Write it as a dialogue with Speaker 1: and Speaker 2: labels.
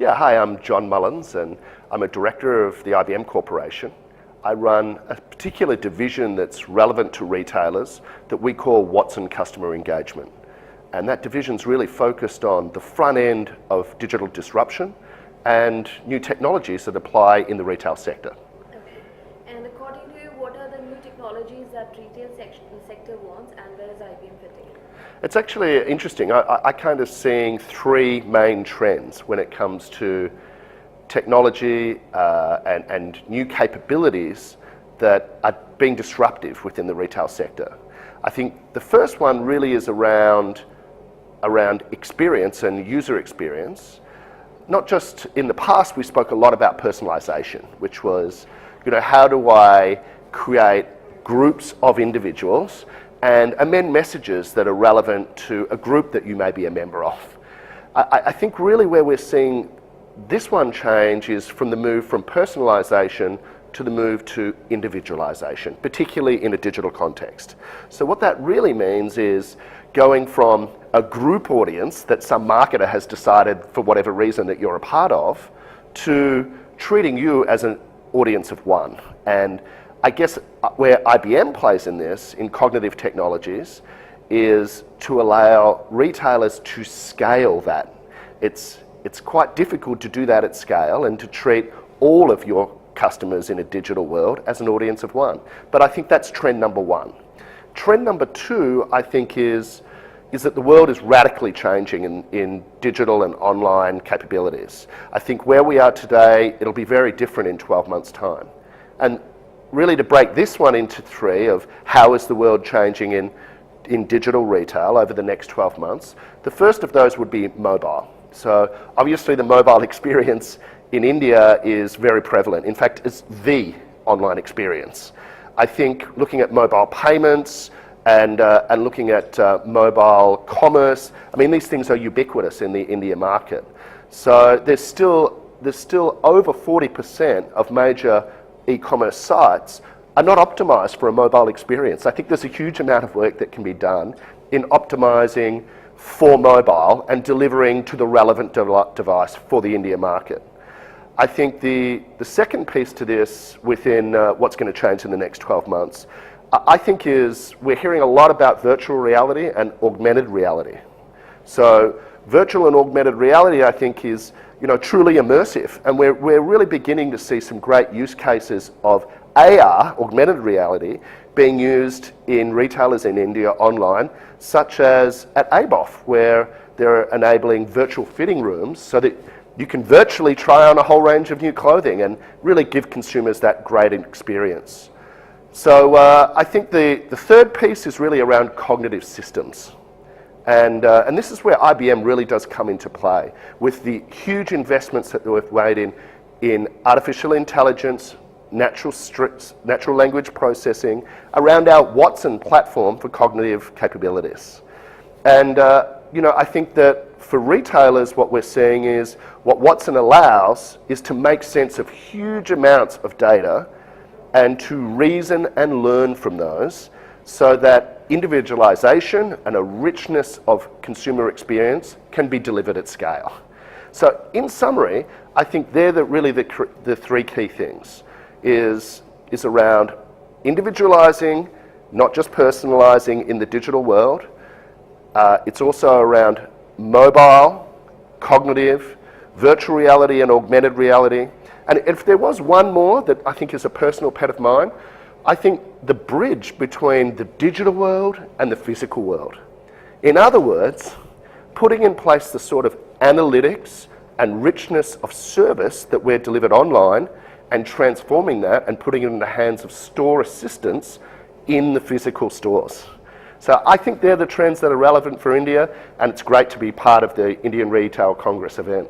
Speaker 1: Yeah, hi, I'm John Mullins and I'm a director of the IBM Corporation. I run a particular division that's relevant to retailers that we call Watson Customer Engagement. And that division's really focused on the front end of digital disruption and new technologies that apply in the retail sector.
Speaker 2: Okay. And according to you, what are the new technologies that retail sector wants and where is IBM fitting in?
Speaker 1: It's actually interesting. I kind of seeing three main trends when it comes to technology and new capabilities that are being disruptive within the retail sector. I think the first one really is around experience and user experience. Not just in the past, we spoke a lot about personalization, which was, how do I create groups of individuals and amend messages that are relevant to a group that you may be a member of. I think really where we're seeing this one change is from the move from personalization to the move to individualization, particularly in a digital context. So what that really means is going from a group audience that some marketer has decided for whatever reason that you're a part of to treating you as an audience of one. And I guess where IBM plays in this, in cognitive technologies, is to allow retailers to scale that. It's quite difficult to do that at scale and to treat all of your customers in a digital world as an audience of one. But I think that's trend number one. Trend number two, I think, is that the world is radically changing in digital and online capabilities. I think where we are today, it'll be very different in 12 months' time. And really to break this one into three of how is the world changing in digital retail over the next 12 months, the first of those would be mobile. So obviously the mobile experience in India is very prevalent. In fact, it's the online experience. I think looking at mobile payments and looking at mobile commerce, I mean, these things are ubiquitous in the India market. So there's still over 40% of major e-commerce sites are not optimized for a mobile experience. I think there's a huge amount of work that can be done in optimizing for mobile and delivering to the relevant device for the India market. I think the second piece to this within what's going to change in the next 12 months, I think is we're hearing a lot about virtual reality and augmented reality. So virtual and augmented reality, I think, is truly immersive, and we're really beginning to see some great use cases of AR, augmented reality, being used in retailers in India online, such as at ABOF, where they're enabling virtual fitting rooms so that you can virtually try on a whole range of new clothing and really give consumers that great experience. So I think the third piece is really around cognitive systems. And this is where IBM really does come into play with the huge investments that we've made in artificial intelligence, natural language processing around our Watson platform for cognitive capabilities. And I think that for retailers, what we're seeing is what Watson allows is to make sense of huge amounts of data and to reason and learn from those so that individualization and a richness of consumer experience can be delivered at scale. So in summary, I think they're really the three key things is around individualizing, not just personalizing in the digital world. It's also around mobile, cognitive, virtual reality and augmented reality. And if there was one more that I think is a personal pet of mine, I think the bridge between the digital world and the physical world. In other words, putting in place the sort of analytics and richness of service that we're delivered online and transforming that and putting it in the hands of store assistants in the physical stores. So I think they're the trends that are relevant for India, and it's great to be part of the Indian Retail Congress event.